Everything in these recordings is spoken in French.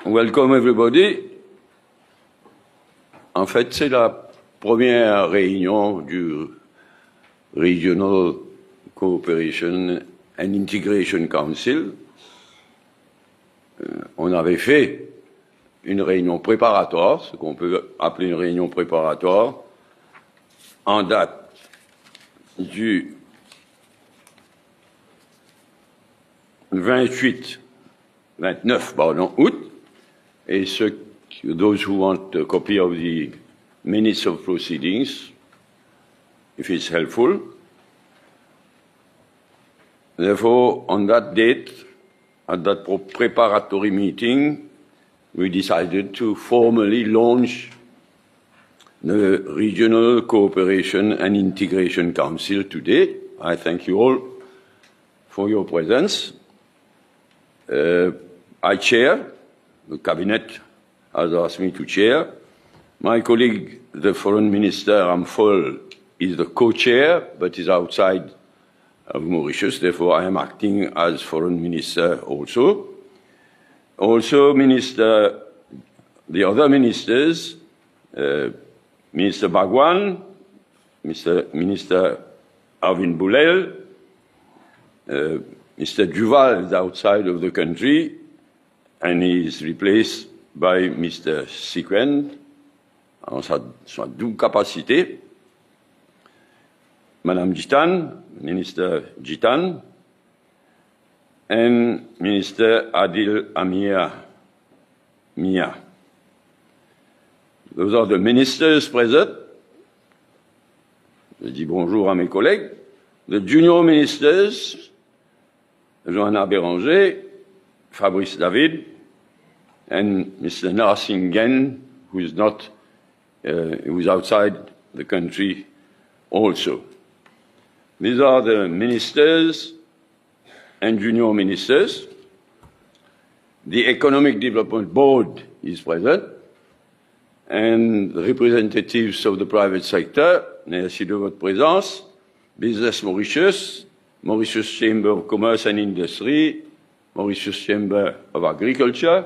Welcome everybody. En fait, c'est la première réunion du Regional Cooperation and Integration Council. On avait fait une réunion préparatoire, ce qu'on peut appeler une réunion préparatoire, en date du 29 août, et those who want a copy of the minutes of proceedings, if it's helpful. Therefore, on that date, at that preparatory meeting, we decided to formally launch the Regional Cooperation and Integration Council today. I thank you all for your presence. I chair, the cabinet has asked me to chair. My colleague, the Foreign Minister Amphol, is the co-chair, but is outside of Mauritius. Therefore, I am acting as Foreign Minister also. Also, the other ministers, Minister Bhagwan, Minister Arvind Boulel, Mr. Duval is outside of the country, and he is replaced by Mr. Sikwen, en sa double capacité. Madame Jitan, Minister Jitan, and Minister Adil Amir Mia. Those are the ministers present. Je dis bonjour à mes collègues. The junior ministers, Johanna Béranger, Fabrice David, and Mr. Narsingen, who is outside the country also. These are the ministers and junior ministers. The Economic Development Board is present, and the representatives of the private sector. Merci de votre présence. Business Mauritius, Mauritius Chamber of Commerce and Industry, Mauritius Chamber of Agriculture,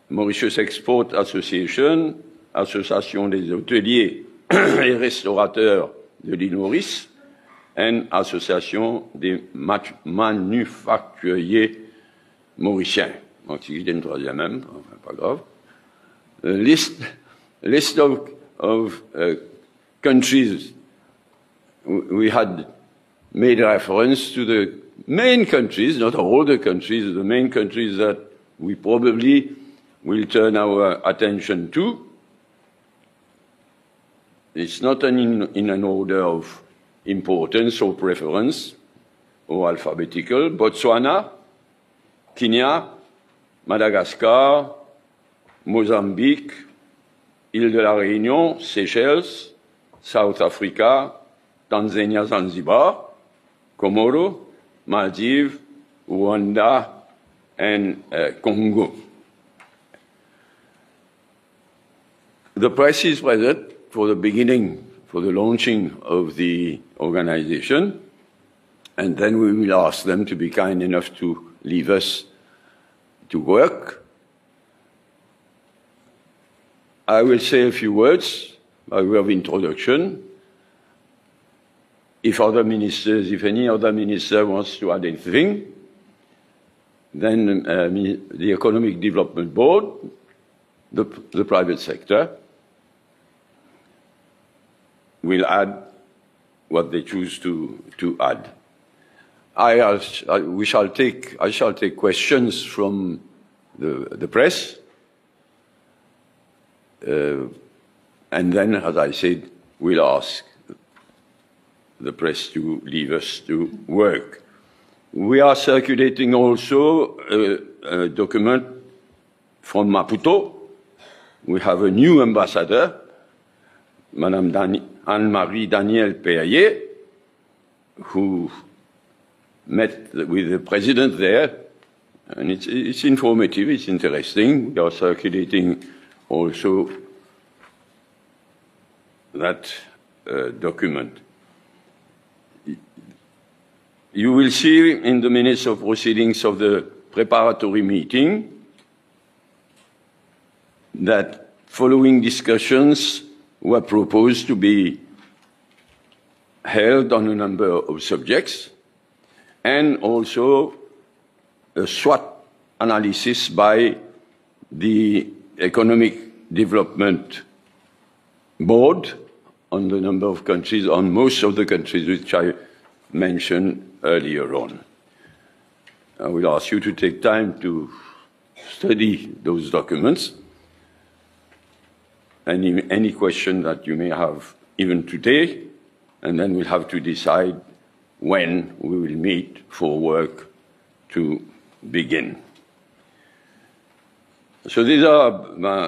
Mauritius Export Association, Association des hôteliers et restaurateurs de l'île Maurice, et Association des manufacturiers mauriciens. Donc, il y a une troisième même, enfin, pas grave. List of countries. We had made reference to the main countries, not all the countries, the main countries that we probably will turn our attention to. It's not in an order of importance or preference or alphabetical. Botswana, Kenya, Madagascar, Mozambique, Île de la Réunion, Seychelles, South Africa, Tanzania, Zanzibar, Comoro, Maldives, Rwanda, and Congo. The press is present for the beginning, for the launching of the organization, and then we will ask them to be kind enough to leave us to work. I will say a few words by way of introduction. If any other minister wants to add anything, then the Economic Development Board, the private sector, will add what they choose to add. I shall take questions from the press, and then, as I said, we'll ask the press to leave us to work. We are circulating also a document from Maputo. We have a new ambassador, Madame Anne-Marie Danielle Perrier, who met with the president there, and it's informative, it's interesting. We are circulating also that document. You will see in the minutes of proceedings of the preparatory meeting that following discussions were proposed to be held on a number of subjects, and also a SWOT analysis by the Economic Development Board on the number of countries, on most of the countries which I mentioned earlier on. I will ask you to take time to study those documents. Any question that you may have even today, and then we'll have to decide when we will meet for work to begin. So these are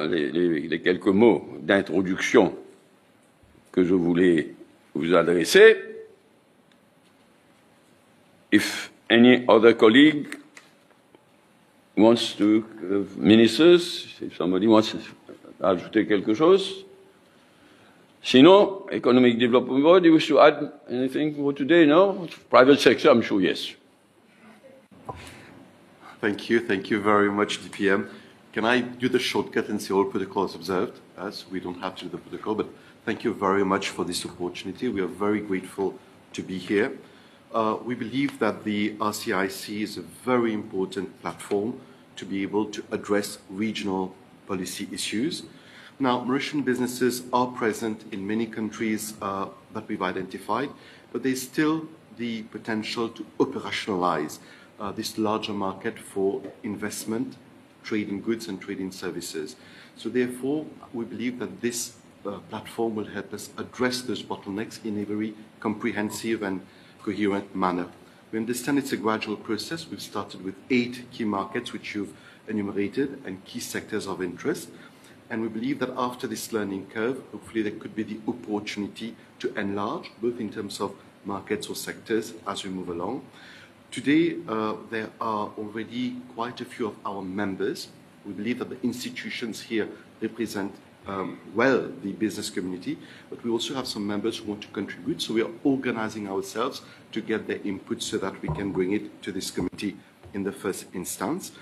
les quelques mots d'introduction que je voulais vous adresser. If any other colleague wants to, ministers, if somebody wants to ajouter quelque chose. Sinon, Economic Development Board, you wish to add anything for today? No? Private sector, I'm sure, yes. Thank you very much, DPM. Can I do the shortcut and say all protocols observed? As we don't have to do the protocol, but thank you very much for this opportunity. We are very grateful to be here. We believe that the RCIC is a very important platform to be able to address regional policy issues. Now, Mauritian businesses are present in many countries that we've identified, but there's still the potential to operationalize this larger market for investment, trade in goods and trade in services. So therefore, we believe that this platform will help us address those bottlenecks in a very comprehensive and coherent manner. We understand it's a gradual process. We've started with 8 key markets, which you've enumerated, and key sectors of interest. And we believe that after this learning curve, hopefully there could be the opportunity to enlarge, both in terms of markets or sectors as we move along. Today, there are already quite a few of our members. We believe that the institutions here represent well the business community, but we also have some members who want to contribute, so we are organizing ourselves to get their input so that we can bring it to this committee in the first instance.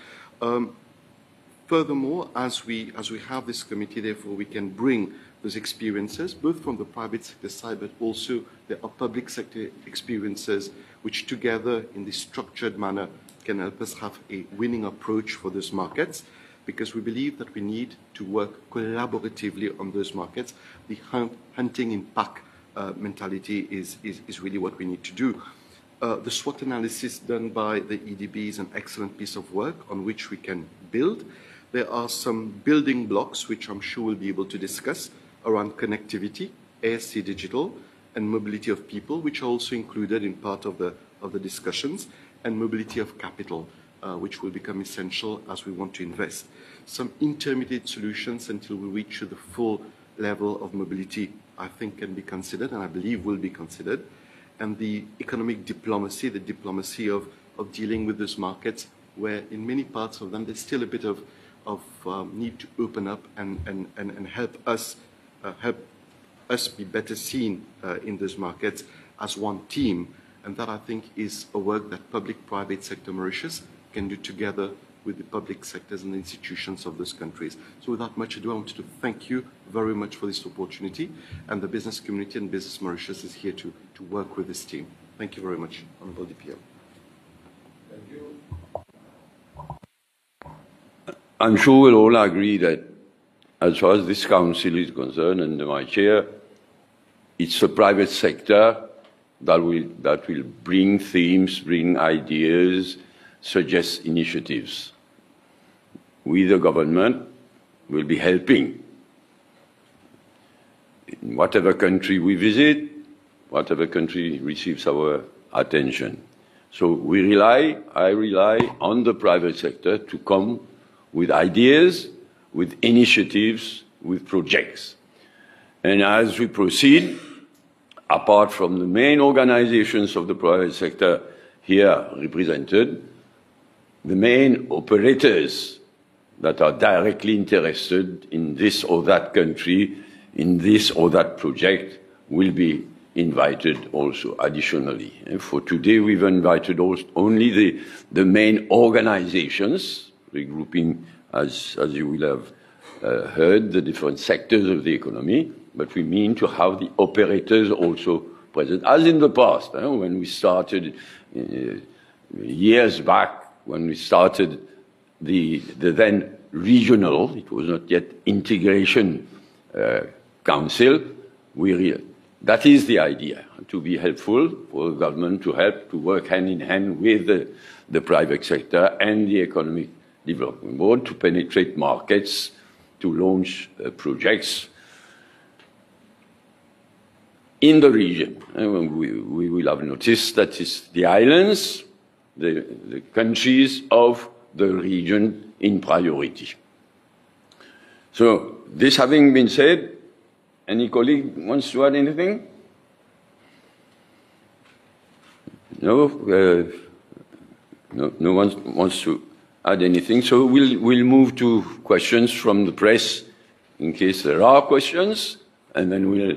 Furthermore, as we have this committee, therefore, we can bring those experiences, both from the private sector side, but also there are public sector experiences, which together in this structured manner can help us have a winning approach for those markets, because we believe that we need to work collaboratively on those markets. The hunting in pack mentality is really what we need to do. The SWOT analysis done by the EDB is an excellent piece of work on which we can build. There are some building blocks which I'm sure we'll be able to discuss around connectivity, ASC digital, and mobility of people, which are also included in part of the discussions, and mobility of capital, which will become essential as we want to invest. Some intermediate solutions until we reach the full level of mobility, I think, can be considered, and I believe will be considered. And the economic diplomacy, the diplomacy of dealing with those markets, where in many parts of them there's still a bit of need to open up and help us be better seen in those markets as one team. And that, I think, is a work that public-private sector Mauritius can do together with the public sectors and the institutions of those countries. So without much ado, I want to thank you very much for this opportunity, and the business community and Business Mauritius is here to work with this team. Thank you very much, Honorable DPM. Thank you. I'm sure we'll all agree that as far as this council is concerned, under my chair, it's the private sector that will bring themes, bring ideas, suggest initiatives. We, the government, will be helping. In whatever country we visit, whatever country receives our attention. So I rely on the private sector to come with ideas, with initiatives, with projects. And as we proceed, apart from the main organizations of the private sector here represented, the main operators that are directly interested in this or that country, in this or that project, will be invited also additionally. And for today, we've invited only the main organizations, regrouping, as you will have heard the different sectors of the economy, but we mean to have the operators also present, as in the past, when we started years back, when we started the then regional, it was not yet integration council, that is the idea, to be helpful for the government to help to work hand in hand with the private sector and the Economic Development Board to penetrate markets, to launch projects in the region. We will have noticed that it's the islands, the countries of the region in priority. So, this having been said, any colleague wants to add anything? No? No one wants to add anything. So we'll move to questions from the press in case there are questions, and then we'll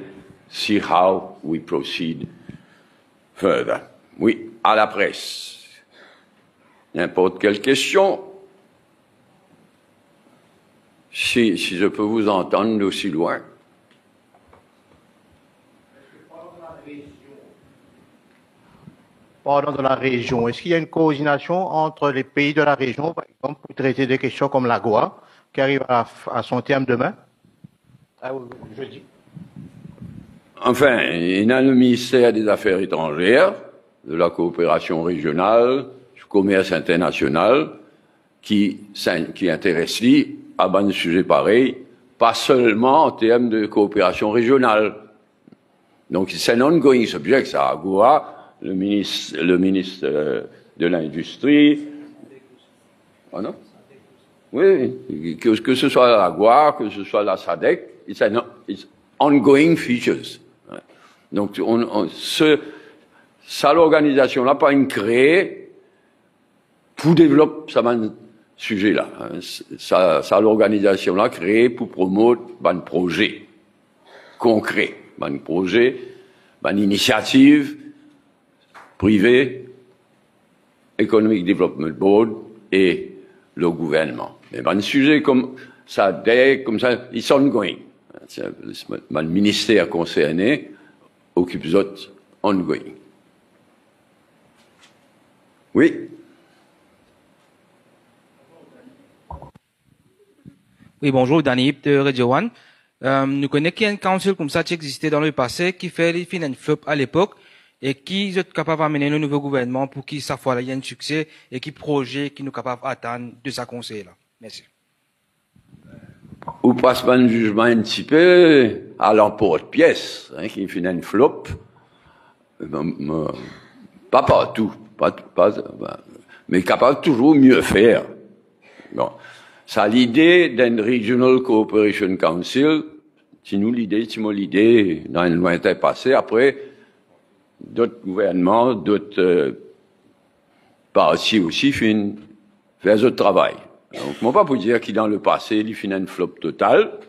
see how we proceed further. Oui, à la presse. N'importe quelle question. Si je peux vous entendre d'aussi loin. Pardon, de la région. Est-ce qu'il y a une coordination entre les pays de la région, par exemple, pour traiter des questions comme l'AGOA, qui arrive à son terme demain? Jeudi. Enfin, il y a le ministère des Affaires étrangères, de la coopération régionale, du commerce international, qui intéresse lui à un sujet pareil, pas seulement en termes de coopération régionale. Donc, c'est un ongoing subject, ça, AGOA. Le ministre de l'Industrie. Oh non? Oui, que ce soit la AGOA, que ce soit la SADC, it's ongoing features. Donc, ça, l'organisation-là, pas une créée pour développer ce sujet-là. Ça, l'organisation-là, créée pour promouvoir un projet concret, un projet, une initiative privé, Economic Development Board et le gouvernement. Mais un sujet comme ça, comme ça, it's ongoing. Le ministère concerné occupe d'autres ongoing. Oui. Oui, bonjour, Danny de Radio One. Nous connaissons qu'il y a un council comme ça qui existait dans le passé, qui fait les finances flop à l'époque, et qui est capable d'amener le nouveau gouvernement pour qu'il ça fois il y a un succès et qui projet qui nous capable d'attendre de sa conseil là. Merci. Ou passe un jugement un petit peu à l'emporte-pièce, qui fait une flop. Pas partout, mais capable toujours mieux faire. Bon. Ça, l'idée d'un Regional Cooperation Council, c'est nous l'idée dans le lointain passé, après, d'autres gouvernements, d'autres partis aussi font ce travail. Donc, moi, pas pour dire qu'il dans le passé, il fait une flop totale,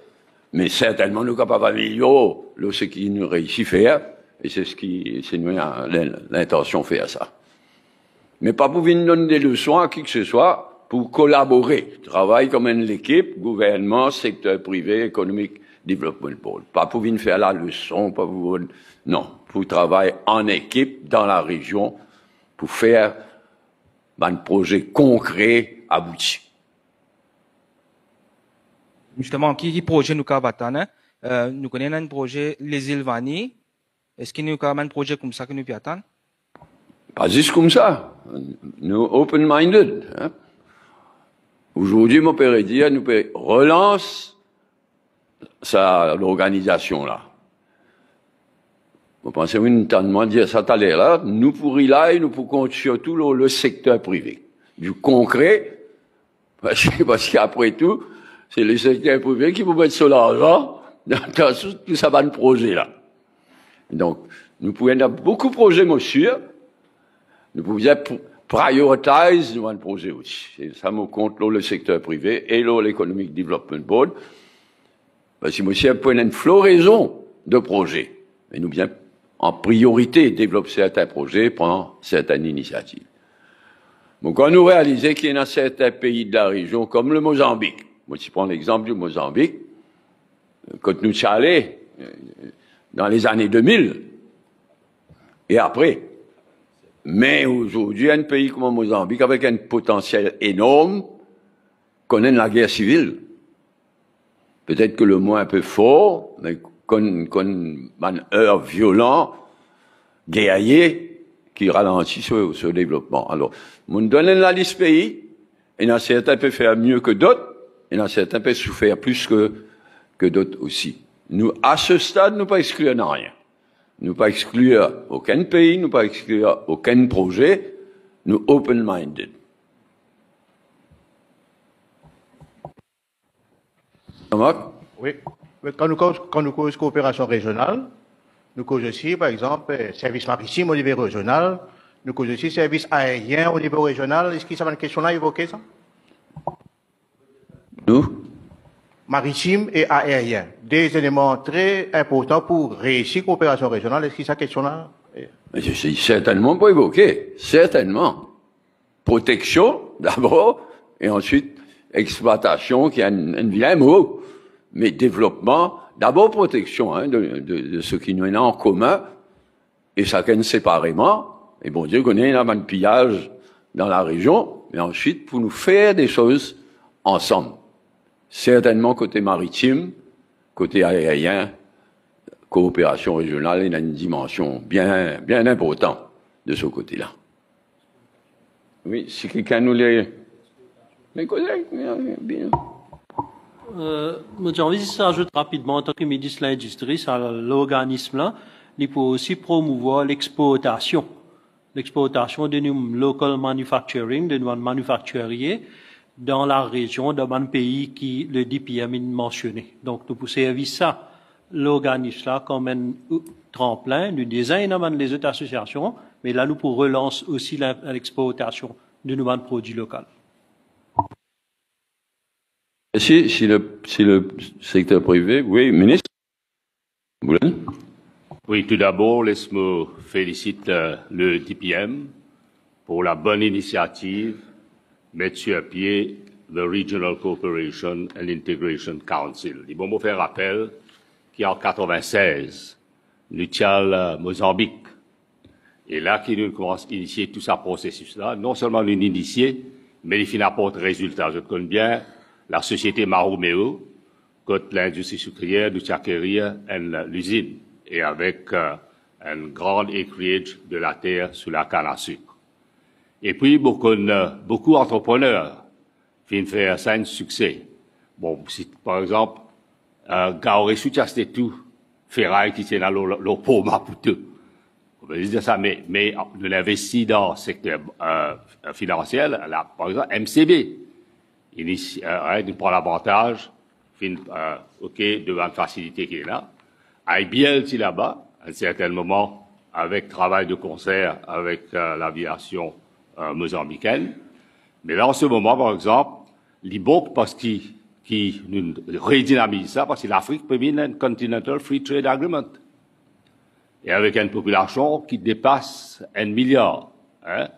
mais certainement, nous sommes capables d'améliorer ce qu'il nous réussit à faire, et c'est nous l'intention de faire ça. Mais pas pour venir donner des leçons à qui que ce soit, pour collaborer, travailler comme une équipe, gouvernement, secteur privé, Economic Development Board. Pas pour venir faire la leçon, pas pour, non, pour travailler en équipe dans la région, pour faire un projet concret abouti. Justement, qui projet nous avons nous connaissons un projet Les Îles Vanille. Est-ce qu'il nous avons un projet comme ça que nous attendons? Pas juste comme ça. Nous open-minded. Hein? Aujourd'hui, mon père dit, nous relance l'organisation là. Vous pensez, oui, nous t'avons dit ça tout à l'heure là, nous pour y aller, nous pour compter surtout le secteur privé. Du concret, parce qu'après tout, c'est le secteur privé qui peut mettre sur l'argent dans tout ça de projet là. Donc, nous pouvons avoir beaucoup de projets, monsieur. Nous pouvons prioritize un projet aussi. Ça me compte le secteur privé et l'Economic Development Board. Parce que monsieur a une floraison de projets. Et nous bien en priorité développer certains projets, prendre certaines initiatives. Donc, quand nous réalisons qu'il y a certains pays de la région, comme le Mozambique, Moi, si je prends l'exemple du Mozambique, quand nous sommes allés dans les années 2000 et après. Mais aujourd'hui, un pays comme le Mozambique, avec un potentiel énorme, connaît la guerre civile. Peut-être que le mot un peu fort, mais qu'on un heure violent, guerrier, qui ralentit ce développement. Alors, nous donnons la liste pays, et dans certains peuvent faire mieux que d'autres, et dans certains peuvent souffrir plus que d'autres aussi. Nous, à ce stade, nous pas exclure rien. Nous pas exclure aucun pays, nous pas exclure aucun projet, nous open-minded. Oui. Quand nous causons coopération régionale, nous causons aussi, par exemple, service maritime au niveau régional, nous causons aussi service aérien au niveau régional. Est-ce que ça va une question-là évoquer ça? Nous? Maritime et aérien. Des éléments très importants pour réussir la coopération régionale. Est-ce que cette question-là? C'est certainement pas évoqué. Certainement. Protection, d'abord, et ensuite, exploitation, qui est un vilain mot. Mais développement, d'abord protection, hein, de ce qui nous est en commun, et chacun séparément. Et bon Dieu connaît un pillage dans la région, mais ensuite, pour nous faire des choses ensemble. Certainement côté maritime, côté aérien, coopération régionale, il y a une dimension bien importante de ce côté-là. Oui, si quelqu'un nous les... Mes collègues, bien. J'ai envie de s'ajouter rapidement en tant que ministre de l'Industrie, l'organisme-là, il peut aussi promouvoir l'exportation. L'exportation de nos local manufacturing, de nos manufacturiers, dans la région, dans un pays qui le DPM est mentionné. Donc, nous pouvons servir ça, l'organisme-là, comme un tremplin, nous designons les autres associations, mais là, nous pouvons relancer aussi l'exportation de nos produits locaux. Si le secteur privé, oui, ministre. Oui, tout d'abord, laisse-moi féliciter le DPM pour la bonne initiative mettre sur pied the Regional Cooperation and Integration Council. Il faut me faire rappel qu'en 96, nous avons Mozambique. Et là, qui nous commence à initier tout ce processus-là, non seulement nous initier, mais il apporte résultat. Je connais bien la société Maromeo, quand l'industrie sucrière nous acquérir l'usine, et avec un grand acreage de la terre sous la canne à sucre. Et puis, beaucoup d'entrepreneurs viennent faire ça un succès. Bon, si, par exemple, Gaoré soutient tout, Ferraille qui tient dans le pot Maputo. On va dire ça, mais nous investissons dans le secteur financier, là, par exemple, MCB. Nous prend l'avantage, devant la facilité qui est là. IBL, c'est là-bas, à un certain moment, avec travail de concert avec l'aviation mozambicaine. Mais là, en ce moment, par exemple, l'IBOC, parce qu'il nous redynamise ça, parce que l'Afrique peut venir un Continental Free Trade Agreement. Et avec une population qui dépasse 1 milliard. Hein,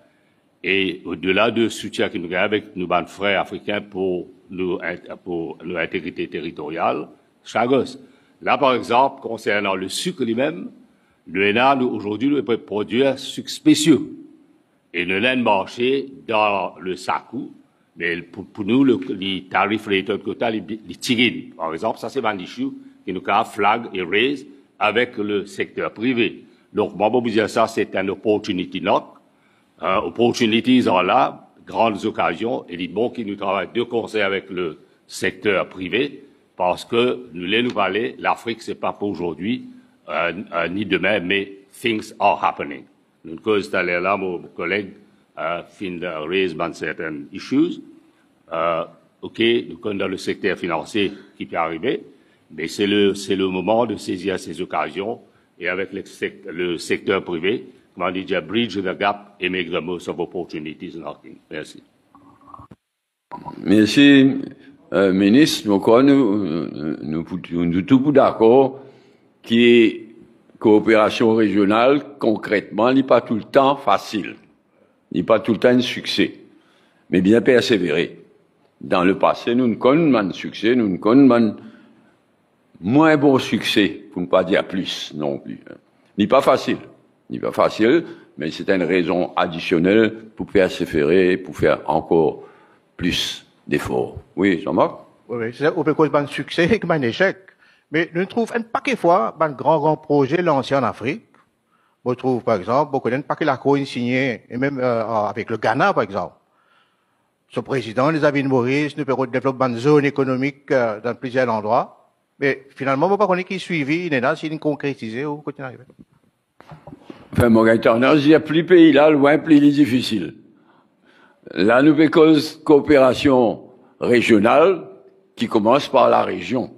et au-delà de soutien que nous avons avec nos frères africains pour nos intégrité territoriale, Chagos. Là, par exemple, concernant le sucre lui-même, l'UNA, aujourd'hui, nous peut produire un sucre spécieux. Et nous l'avons marché dans le SACU, mais pour nous, les tarifs de quota, les tigines, par exemple, ça c'est un issue qui nous a flag et raise avec le secteur privé. Donc, moi, je vous dire ça, c'est une opportunity knock. Opportunities sont là, grandes occasions, et les bons qui nous travaillent de concert avec le secteur privé, parce que nous nous aller, l'Afrique, c'est pas pour aujourd'hui, ni demain, mais things are happening. Nous cause d'aller là, mon collègue, fin de raise certain issues. OK, nous connaissons dans le secteur financier qui peut arriver, mais c'est le moment de saisir ces occasions, et avec le secteur privé, comment dire, bridge the gap et make the most of opportunities. Merci. Merci, ministre. Donc, nous tous d'accord qui coopération régionale, concrètement, n'est pas tout le temps facile, n'est pas tout le temps un succès, mais bien persévérer. Dans le passé, nous ne connaissons pas de succès, nous ne connaissons pas moins bon succès, pour ne pas dire plus non plus. N'est pas facile. N'est pas facile, mais c'est une raison additionnelle pour persévérer, pour faire encore plus d'efforts. Oui, Jean-Marc? Oui, c'est au cause d'un succès et d'un échec. Mais nous trouvons un paquet de fois, un grand projet lancé en Afrique. On trouve, par exemple, beaucoup d'un paquet d'accords signés, et même avec le Ghana, par exemple. Ce président, les David Maurice, nous permet de développer une zone économique dans plusieurs endroits. Mais finalement, on ne pas connaître qui suivi, il est là, s'il concrétisé ou quoi qu'il arrive. Enfin, mon gars, il y a plus pays là, loin, plus difficile. Là, nous avons cause coopération régionale qui commence par la région.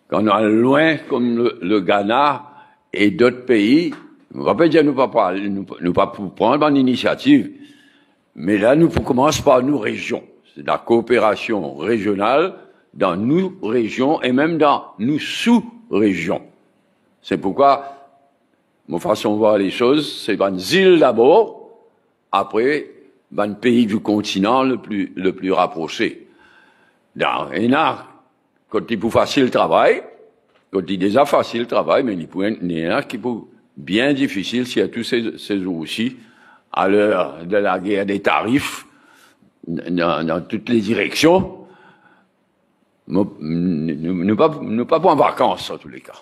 Quand on est loin, comme le Ghana et d'autres pays, on va pas dire nous pas prendre une initiative, mais là, nous commençons par nos régions. C'est la coopération régionale dans nos régions et même dans nos sous-régions. C'est pourquoi, mon façon de voir les choses, c'est une île d'abord, après, un pays du continent le plus rapproché. Dans un art, quand il est facile le travail, quand il est déjà facile le travail, mais il y a qui est bien difficile, s'il y a tous ces jours aussi, à l'heure de la guerre des tarifs, dans toutes les directions, nous pas en vacances, en tous les cas.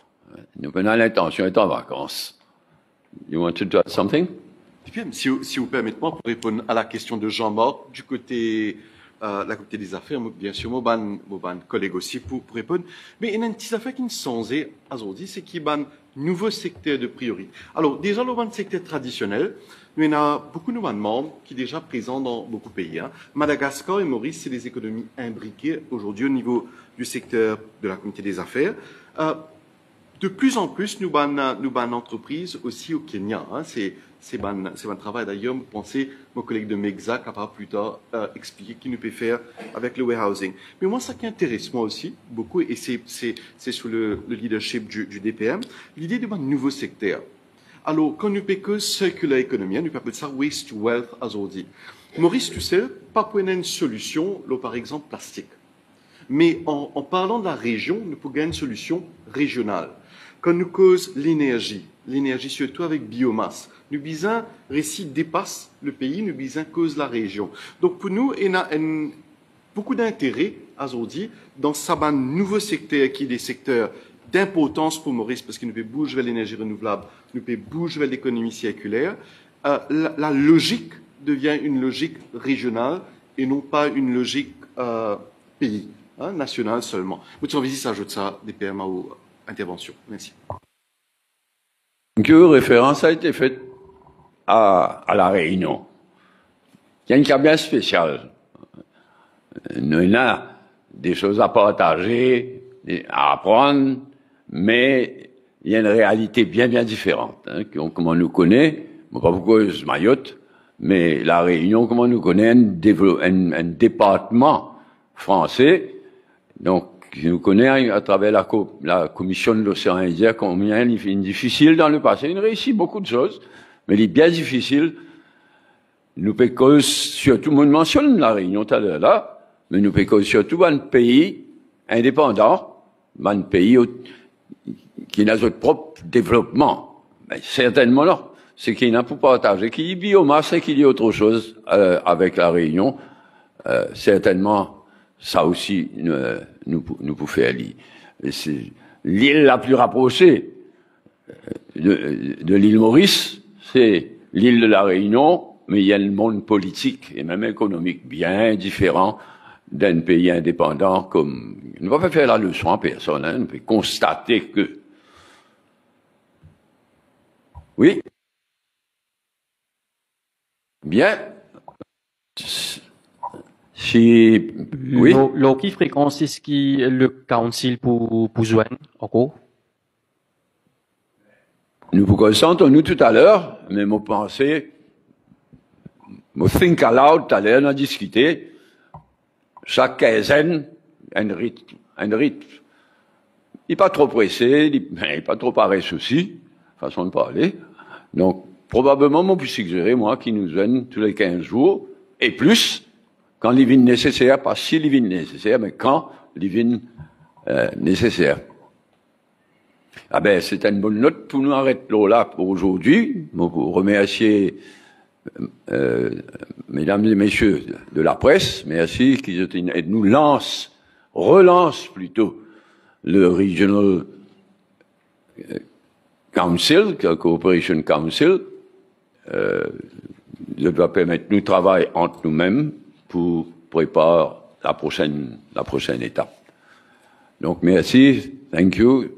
Nous avons l'intention d'être en vacances. You want to do something? Si vous permettez-moi, pour répondre à la question de Jean-Marc, du côté la côté des affaires, bien sûr, mon collègue aussi pour répondre. Mais il y a une petite affaire qui nous semble aujourd'hui, c'est qu'il y a un nouveau secteur de priorité. Alors, déjà, le secteur traditionnel, il y a beaucoup de membres qui sont déjà présents dans beaucoup de pays. Hein. Madagascar et Maurice, c'est des économies imbriquées aujourd'hui au niveau du secteur de la communauté des affaires. De plus en plus, nous avons entreprises aussi au Kenya. Hein. C'est un travail d'ailleurs, vous pensez, mon collègue de Mexa capable plus tard expliquer qui nous peut faire avec le warehousing. Mais moi, ça qui intéresse moi aussi beaucoup, et c'est sous le leadership du DPM, l'idée d'un nouveau secteur. Alors, quand nous parlons de circular economy, nous appelons ça waste to wealth aujourd'hui. Maurice, tu sais, pas pour une solution, là, par exemple, plastique. Mais en parlant de la région, nous pouvons gagner une solution régionale. Quand nous causons l'énergie surtout avec biomasse, nous bisons récit dépasse le pays, nous bisons cause la région. Donc pour nous, il y a beaucoup d'intérêt aujourd'hui dans ce nouveau secteur qui est des secteurs d'importance pour Maurice parce que nous pouvons bouger vers l'énergie renouvelable, nous pouvons bouger vers l'économie circulaire. La logique devient une logique régionale et non pas une logique pays, hein, nationale seulement. Vous avez ça ajoute ça des PMA ou intervention. Merci. Que référence a été faite à la Réunion. Il y a une cas bien spéciale. Nous avons des choses à partager, à apprendre, mais il y a une réalité bien différente. Hein, comme on nous connaît, bon, pas beaucoup de Mayotte, mais la Réunion, comme on nous connaît, un département français, donc qui nous connaît à travers la commission de l'océan Indien, combien il est difficile dans le passé. Il réussit beaucoup de choses, mais il est bien difficile. Nous pécons surtout, on mentionne la Réunion tout à l'heure là, mais nous pécons surtout un pays indépendant, un pays qui a son propre développement. Mais certainement non. C'est qu'il n'a pas partager, qu'il y ait biomasse et qu'il y ait autre chose avec la Réunion. Certainement, ça aussi, nous pouvons faire l'île. C'est l'île la plus rapprochée de l'île Maurice, c'est l'île de la Réunion, mais il y a le monde politique et même économique bien différent d'un pays indépendant comme... On ne va pas faire la leçon à personne, hein, on peut constater que... Oui? Bien. Si, oui. Qui fréquence est-ce qui le council pour joindre encore? Nous vous consentons nous tout à l'heure, mais mon pensée, mon think aloud, tout à l'heure, on a discuté, chaque quinzaine, un rythme. Il n'est pas trop pressé, il n'est pas trop paresseux aussi, façon de parler. Donc, probablement, on peut suggérer, moi, qui nous vienne tous les 15 jours, et plus, quand les vignes nécessaires, pas si les vignes nécessaires, mais quand les vignes nécessaires. Ah ben, c'est une bonne note pour nous arrêter là pour aujourd'hui. Vous remercier mesdames et messieurs de la presse, merci qui nous relance plutôt le Regional Council, Cooperation Council, doit permettre nous travailler entre nous-mêmes pour préparer la prochaine étape. Donc merci, thank you.